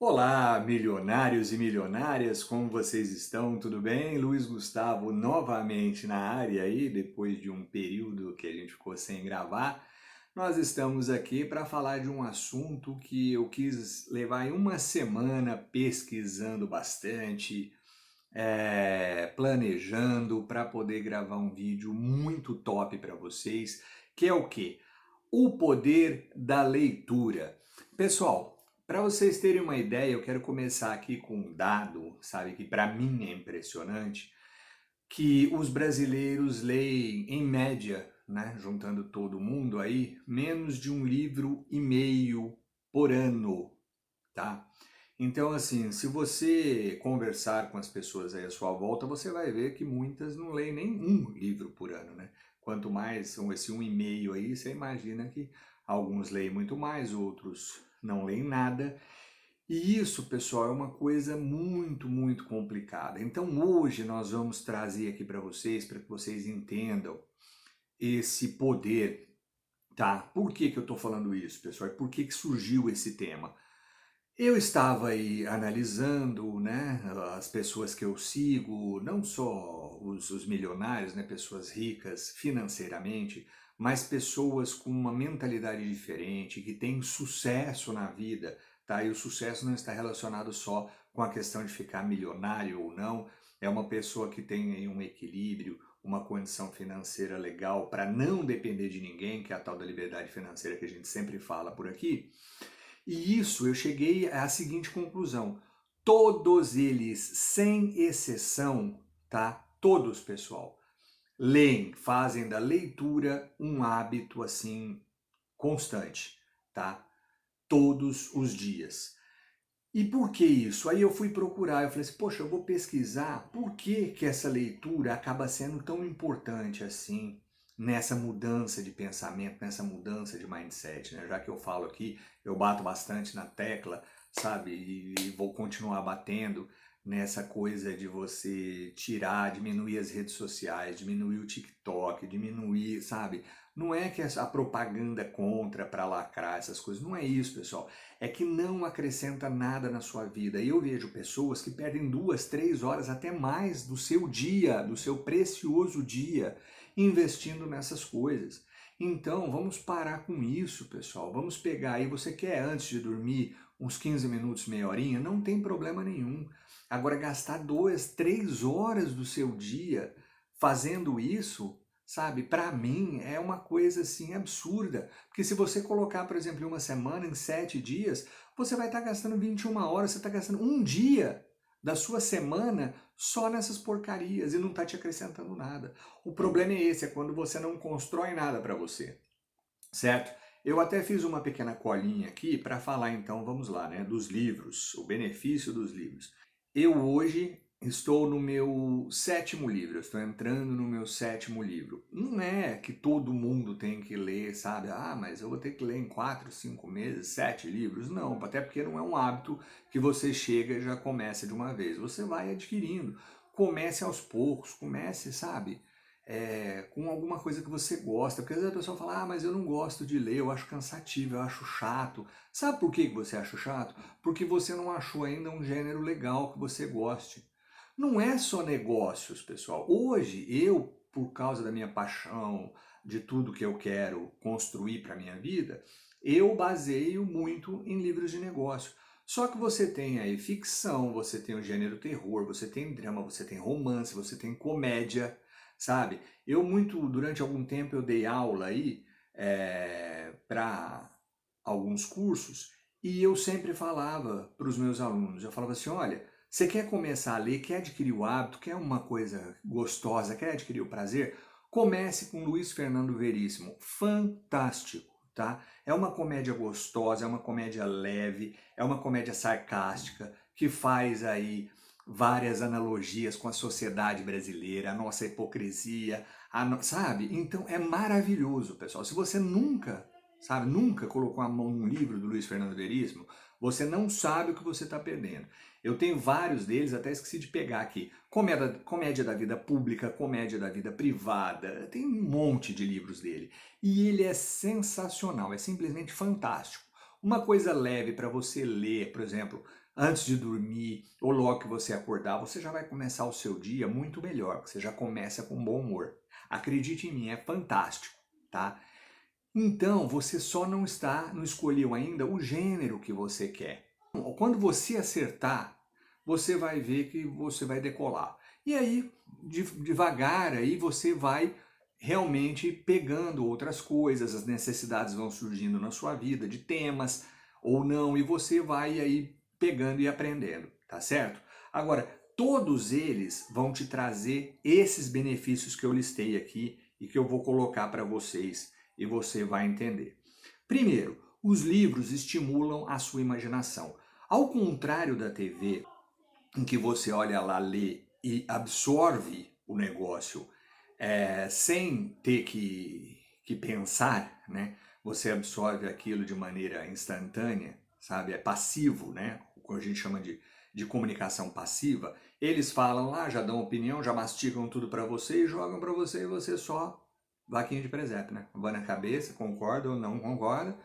Olá, milionários e milionárias, como vocês estão? Tudo bem? Luiz Gustavo novamente na área aí, depois de um período que a gente ficou sem gravar. Nós estamos aqui para falar de um assunto que eu quis levar em uma semana pesquisando bastante, planejando para poder gravar um vídeo muito top para vocês, que é o quê? O poder da leitura. Pessoal, para vocês terem uma ideia, eu quero começar aqui com um dado, sabe, que para mim é impressionante, que os brasileiros leem, em média, né, juntando todo mundo aí, menos de um livro e meio por ano, tá? Então, assim, se você conversar com as pessoas aí à sua volta, você vai ver que muitas não leem nem um livro por ano, né? Quanto mais são esse um e meio aí, você imagina que alguns leem muito mais, outros não leem nada. E isso, pessoal, é uma coisa muito, muito complicada. Então, hoje nós vamos trazer aqui para que vocês entendam esse poder, tá? Por que que eu estou falando isso, pessoal? E por que que surgiu esse tema? Eu estava aí analisando, né, as pessoas que eu sigo, não só os milionários, né, pessoas ricas financeiramente, mas pessoas com uma mentalidade diferente, que têm sucesso na vida, tá? E o sucesso não está relacionado só com a questão de ficar milionário ou não, é uma pessoa que tem aí um equilíbrio, uma condição financeira legal para não depender de ninguém, que é a tal da liberdade financeira que a gente sempre fala por aqui. E isso eu cheguei à seguinte conclusão: todos eles, sem exceção, tá? Todos, pessoal, leem, fazem da leitura um hábito assim constante, tá? Todos os dias. E por que isso? Aí eu fui procurar, eu falei assim, poxa, eu vou pesquisar por que que essa leitura acaba sendo tão importante assim nessa mudança de pensamento, nessa mudança de mindset, né? Já que eu falo aqui, eu bato bastante na tecla, sabe? E vou continuar batendo nessa coisa de você tirar, diminuir as redes sociais, diminuir o TikTok, diminuir, sabe? Não é que a propaganda contra para lacrar essas coisas, não é isso, pessoal, é que não acrescenta nada na sua vida. E eu vejo pessoas que perdem 2, 3 horas, até mais do seu dia, do seu precioso dia, investindo nessas coisas. Então, vamos parar com isso, pessoal. Vamos pegar aí, você quer antes de dormir uns 15 minutos, meia horinha? Não tem problema nenhum. Agora, gastar 2, 3 horas do seu dia fazendo isso, sabe, para mim é uma coisa assim absurda. Porque se você colocar, por exemplo, em uma semana, em 7 dias, você vai estar gastando 21 horas, você está gastando um dia da sua semana só nessas porcarias e não está te acrescentando nada. O problema é esse, é quando você não constrói nada para você, certo? Eu até fiz uma pequena colinha aqui para falar então, vamos lá, né, dos livros, o benefício dos livros. Eu hoje estou no meu sétimo livro, eu estou entrando no meu sétimo livro. Não é que todo mundo tem que ler, sabe? Ah, mas eu vou ter que ler em 4, 5 meses, 7 livros. Não, até porque não é um hábito que você chega e já começa de uma vez. Você vai adquirindo. Comece aos poucos, comece, sabe? Com alguma coisa que você gosta, porque às vezes a pessoa fala, ah, mas eu não gosto de ler, eu acho cansativo, eu acho chato. Sabe por que você acha chato? Porque você não achou ainda um gênero legal que você goste. Não é só negócios, pessoal. Hoje, eu, por causa da minha paixão, de tudo que eu quero construir para a minha vida, eu baseio muito em livros de negócio. Só que você tem aí ficção, você tem o gênero terror, você tem drama, você tem romance, você tem comédia, sabe? Durante algum tempo eu dei aula aí para alguns cursos e eu sempre falava para os meus alunos, eu falava assim, olha, você quer começar a ler, quer adquirir o hábito, quer uma coisa gostosa, quer adquirir o prazer? Comece com Luiz Fernando Veríssimo, fantástico, tá? É uma comédia gostosa, é uma comédia leve, é uma comédia sarcástica, que faz aí várias analogias com a sociedade brasileira, a nossa hipocrisia, sabe? Então é maravilhoso, pessoal. Se você nunca, sabe, nunca colocou a mão num livro do Luiz Fernando Veríssimo, você não sabe o que você está perdendo. Eu tenho vários deles, até esqueci de pegar aqui. Comédia da vida pública, comédia da vida privada, tem um monte de livros dele. E ele é sensacional, é simplesmente fantástico. Uma coisa leve para você ler, por exemplo, antes de dormir ou logo que você acordar, você já vai começar o seu dia muito melhor, porque você já começa com bom humor. Acredite em mim, é fantástico, tá? Então, você só não escolheu ainda o gênero que você quer. Quando você acertar, você vai ver que você vai decolar. E aí, devagar, aí você vai realmente pegando outras coisas, as necessidades vão surgindo na sua vida, de temas ou não, e você vai aí pegando e aprendendo, tá certo? Agora, todos eles vão te trazer esses benefícios que eu listei aqui e que eu vou colocar para vocês e você vai entender. Primeiro, os livros estimulam a sua imaginação. Ao contrário da TV, em que você olha lá, lê e absorve o negócio sem ter que pensar, né? Você absorve aquilo de maneira instantânea, sabe? É passivo, né? O que a gente chama de comunicação passiva. Eles falam lá, já dão opinião, já mastigam tudo para você e jogam para você e você só vaquinha de presépio, né? Vai na cabeça, concorda ou não concorda,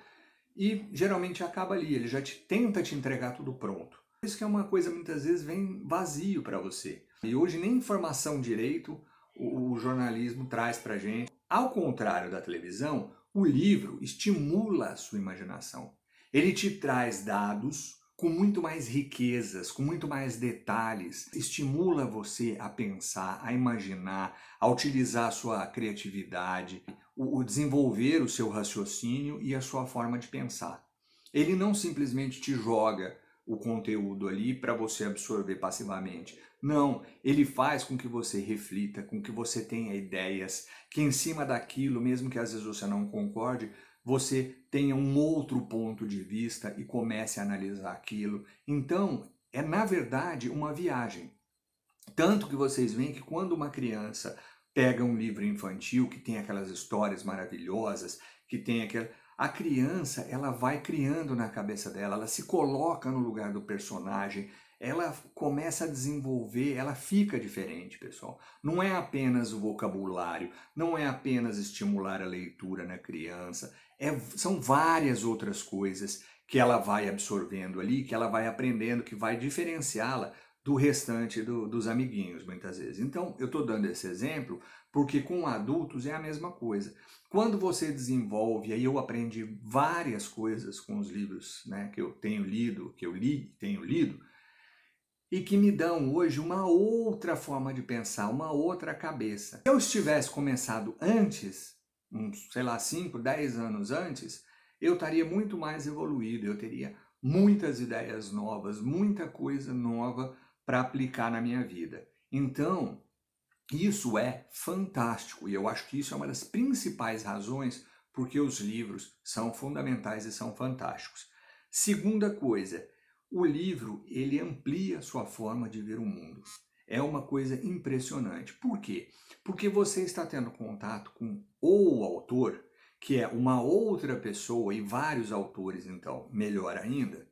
e geralmente acaba ali, ele já tenta te entregar tudo pronto. Isso que é uma coisa muitas vezes vem vazio para você. E hoje nem informação direito o jornalismo traz para gente. Ao contrário da televisão, o livro estimula a sua imaginação. Ele te traz dados com muito mais riquezas, com muito mais detalhes, estimula você a pensar, a imaginar, a utilizar a sua criatividade, o desenvolver o seu raciocínio e a sua forma de pensar. Ele não simplesmente te joga o conteúdo ali para você absorver passivamente. Não, ele faz com que você reflita, com que você tenha ideias, que em cima daquilo, mesmo que às vezes você não concorde, você tenha um outro ponto de vista e comece a analisar aquilo. Então, é na verdade uma viagem. Tanto que vocês veem que quando uma criança pega um livro infantil que tem aquelas histórias maravilhosas, que tem aquela... A criança, ela vai criando na cabeça dela, ela se coloca no lugar do personagem, ela começa a desenvolver, ela fica diferente, pessoal. Não é apenas o vocabulário, não é apenas estimular a leitura na criança, são várias outras coisas que ela vai absorvendo ali, que ela vai aprendendo, que vai diferenciá-la do restante dos amiguinhos, muitas vezes. Então, eu estou dando esse exemplo porque com adultos é a mesma coisa. Quando você desenvolve, aí eu aprendi várias coisas com os livros, né, que eu tenho lido, que eu li, tenho lido, e que me dão hoje uma outra forma de pensar, uma outra cabeça. Se eu estivesse começado antes, uns, sei lá, 5, 10 anos antes, eu estaria muito mais evoluído, eu teria muitas ideias novas, muita coisa nova para aplicar na minha vida. Então, isso é fantástico e eu acho que isso é uma das principais razões porque os livros são fundamentais e são fantásticos. Segunda coisa, o livro ele amplia a sua forma de ver o mundo. É uma coisa impressionante. Por quê? Porque você está tendo contato com o autor, que é uma outra pessoa e vários autores, então, melhor ainda,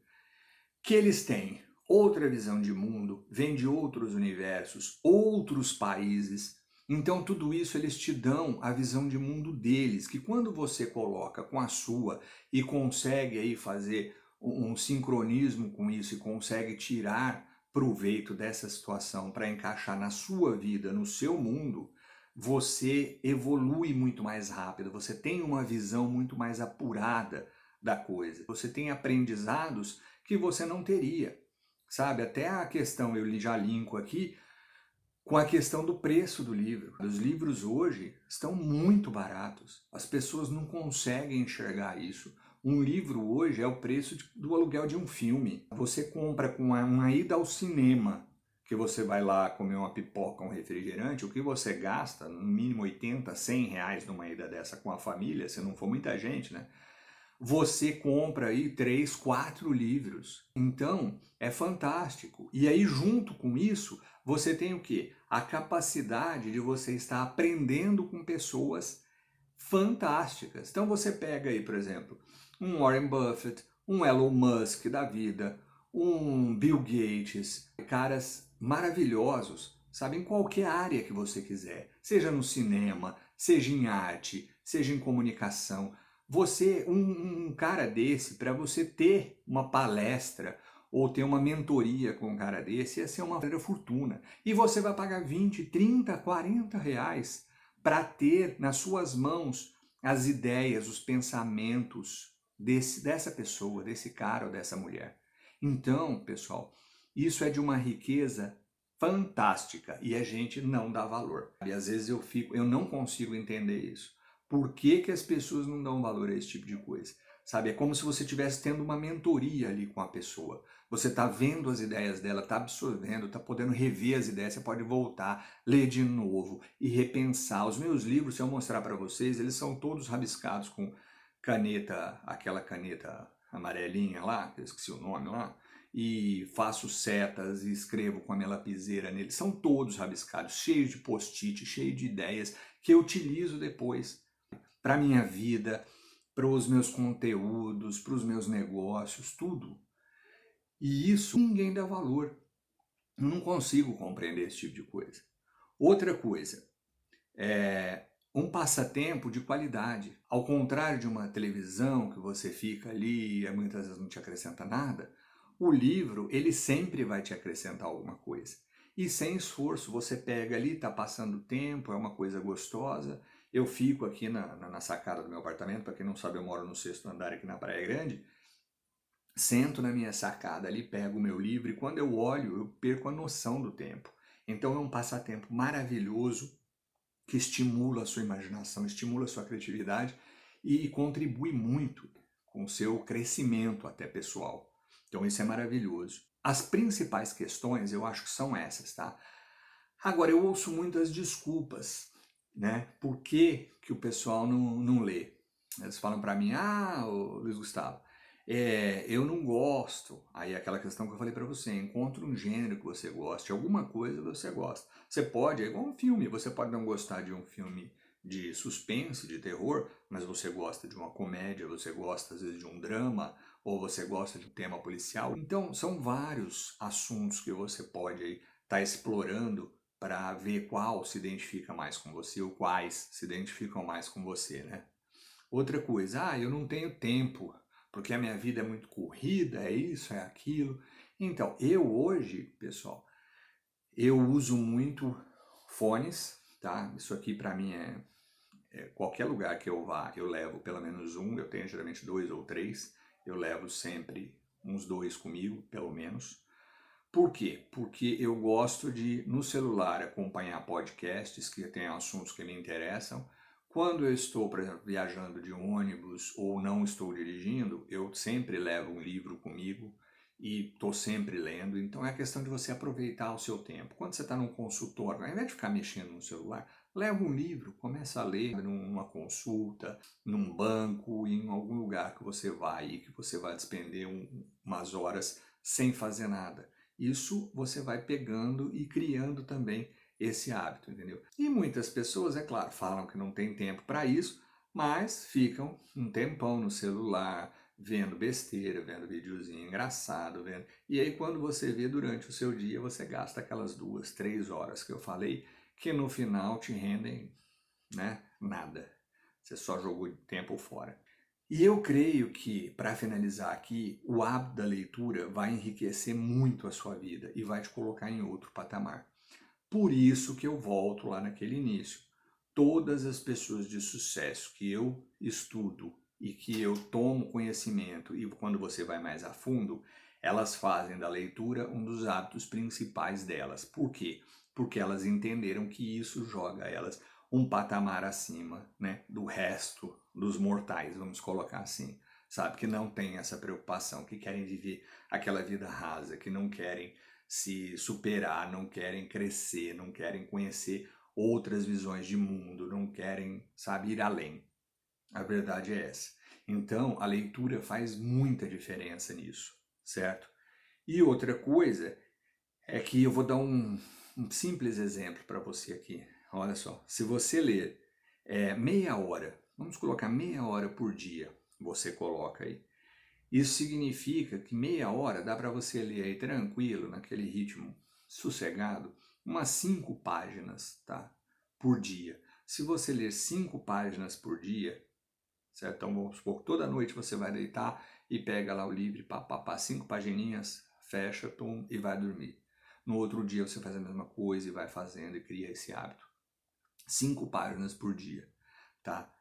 que eles têm outra visão de mundo, vêm de outros universos, outros países. Então tudo isso eles te dão a visão de mundo deles, que quando você coloca com a sua e consegue aí fazer um sincronismo com isso e consegue tirar proveito dessa situação para encaixar na sua vida, no seu mundo, você evolui muito mais rápido, você tem uma visão muito mais apurada da coisa. Você tem aprendizados que você não teria, sabe? Até a questão, eu já linko aqui, com a questão do preço do livro. Os livros hoje estão muito baratos, as pessoas não conseguem enxergar isso. Um livro hoje é o preço do aluguel de um filme. Você compra com uma ida ao cinema, que você vai lá comer uma pipoca, um refrigerante, o que você gasta, no mínimo 80, 100 reais numa ida dessa com a família, se não for muita gente, né? Você compra aí 3, 4 livros. Então, é fantástico. E aí, junto com isso, você tem o quê? A capacidade de você estar aprendendo com pessoas fantásticas. Então, você pega aí, por exemplo, um Warren Buffett, um Elon Musk da vida, um Bill Gates, caras maravilhosos, sabe, em qualquer área que você quiser, seja no cinema, seja em arte, seja em comunicação. Você, um cara desse, para você ter uma palestra ou ter uma mentoria com um cara desse, ia ser uma verdadeira fortuna. E você vai pagar 20, 30, 40 reais para ter nas suas mãos as ideias, os pensamentos dessa pessoa, desse cara ou dessa mulher. Então, pessoal, isso é de uma riqueza fantástica e a gente não dá valor. E às vezes eu não consigo entender isso. Por que que as pessoas não dão valor a esse tipo de coisa? Sabe, é como se você estivesse tendo uma mentoria ali com a pessoa. Você está vendo as ideias dela, está absorvendo, está podendo rever as ideias, você pode voltar, ler de novo e repensar. Os meus livros, se eu mostrar para vocês, eles são todos rabiscados com caneta, aquela caneta amarelinha lá, que eu esqueci o nome lá, e faço setas e escrevo com a minha lapiseira neles. São todos rabiscados, cheios de post-it, cheios de ideias que eu utilizo depois para a minha vida, para os meus conteúdos, para os meus negócios, tudo. E isso ninguém dá valor. Eu não consigo compreender esse tipo de coisa. Outra coisa, um passatempo de qualidade. Ao contrário de uma televisão que você fica ali e muitas vezes não te acrescenta nada, o livro ele sempre vai te acrescentar alguma coisa. E sem esforço, você pega ali, está passando tempo, é uma coisa gostosa. Eu fico aqui na sacada do meu apartamento, para quem não sabe, eu moro no 6º andar aqui na Praia Grande. Sento na minha sacada ali, pego o meu livro e quando eu olho, eu perco a noção do tempo. Então é um passatempo maravilhoso que estimula a sua imaginação, estimula a sua criatividade e contribui muito com o seu crescimento até pessoal. Então isso é maravilhoso. As principais questões eu acho que são essas, tá? Agora eu ouço muitas desculpas, né? Por que que o pessoal não lê? Eles falam para mim, ô Luiz Gustavo, eu não gosto. Aí é aquela questão que eu falei para você, encontre um gênero que você goste, alguma coisa você gosta. Você pode, é igual um filme, você pode não gostar de um filme de suspense, de terror, mas você gosta de uma comédia, você gosta às vezes de um drama, ou você gosta de um tema policial. Então são vários assuntos que você pode aí estar explorando para ver qual se identifica mais com você ou quais se identificam mais com você, né? Outra coisa, eu não tenho tempo, porque a minha vida é muito corrida, é isso, é aquilo. Então, eu hoje, pessoal, eu uso muito fones, tá? Isso aqui para mim qualquer lugar que eu vá, eu levo pelo menos um, eu tenho geralmente 2 ou 3, eu levo sempre uns 2 comigo, pelo menos. Por quê? Porque eu gosto de, no celular, acompanhar podcasts que têm assuntos que me interessam. Quando eu estou, por exemplo, viajando de ônibus ou não estou dirigindo, eu sempre levo um livro comigo e estou sempre lendo. Então é questão de você aproveitar o seu tempo. Quando você está num consultório, ao invés de ficar mexendo no celular, leva um livro, começa a ler numa consulta, num banco, em algum lugar que você vai e que você vai despender umas horas sem fazer nada. Isso você vai pegando e criando também esse hábito, entendeu? E muitas pessoas, é claro, falam que não tem tempo para isso, mas ficam um tempão no celular, vendo besteira, vendo videozinho engraçado, vendo. E aí quando você vê durante o seu dia, você gasta aquelas 2, 3 horas que eu falei, que no final te rendem, né, nada. Você só jogou tempo fora. E eu creio que, para finalizar aqui, o hábito da leitura vai enriquecer muito a sua vida e vai te colocar em outro patamar. Por isso que eu volto lá naquele início. Todas as pessoas de sucesso que eu estudo e que eu tomo conhecimento, e quando você vai mais a fundo, elas fazem da leitura um dos hábitos principais delas. Por quê? Porque elas entenderam que isso joga elas um patamar acima, né, do resto dos mortais, vamos colocar assim. Sabe, que não tem essa preocupação, que querem viver aquela vida rasa, que não querem se superar, não querem crescer, não querem conhecer outras visões de mundo, não querem, sabe, ir além. A verdade é essa. Então, a leitura faz muita diferença nisso, certo? E outra coisa é que eu vou dar um simples exemplo para você aqui. Olha só, se você ler meia hora, vamos colocar meia hora por dia, você coloca aí. Isso significa que meia hora dá para você ler aí tranquilo, naquele ritmo sossegado, umas 5 páginas, tá? Por dia. Se você ler 5 páginas por dia, certo? Então vamos supor que toda noite você vai deitar e pega lá o livro, 5 pagininhas, fecha, tum, e vai dormir. No outro dia você faz a mesma coisa e vai fazendo e cria esse hábito. 5 páginas por dia, tá?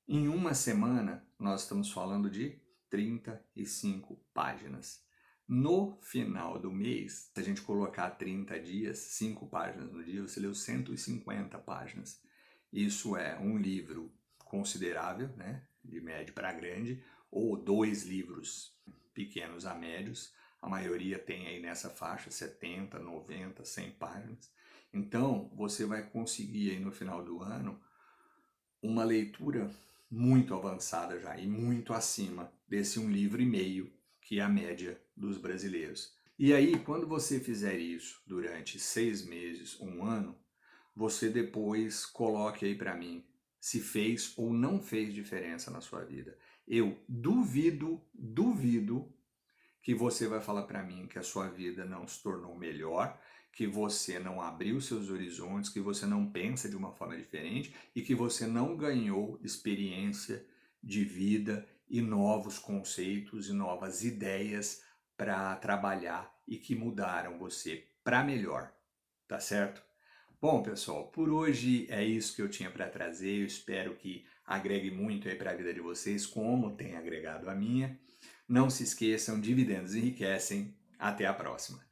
Em uma semana, nós estamos falando de 35 páginas. No final do mês, se a gente colocar 30 dias, 5 páginas no dia, você leu 150 páginas. Isso é um livro considerável, né? De médio para grande, ou 2 livros pequenos a médios. A maioria tem aí nessa faixa 70, 90, 100 páginas. Então, você vai conseguir aí no final do ano uma leitura muito avançada já e muito acima desse 1,5 livro, que é a média dos brasileiros. E aí, quando você fizer isso durante 6 meses, 1 ano, você depois coloque aí para mim se fez ou não fez diferença na sua vida. Eu duvido que você vai falar para mim que a sua vida não se tornou melhor, que você não abriu seus horizontes, que você não pensa de uma forma diferente e que você não ganhou experiência de vida e novos conceitos e novas ideias para trabalhar e que mudaram você para melhor, tá certo? Bom, pessoal, por hoje é isso que eu tinha para trazer. Eu espero que agregue muito aí para a vida de vocês, como tem agregado a minha. Não se esqueçam, dividendos enriquecem. Até a próxima.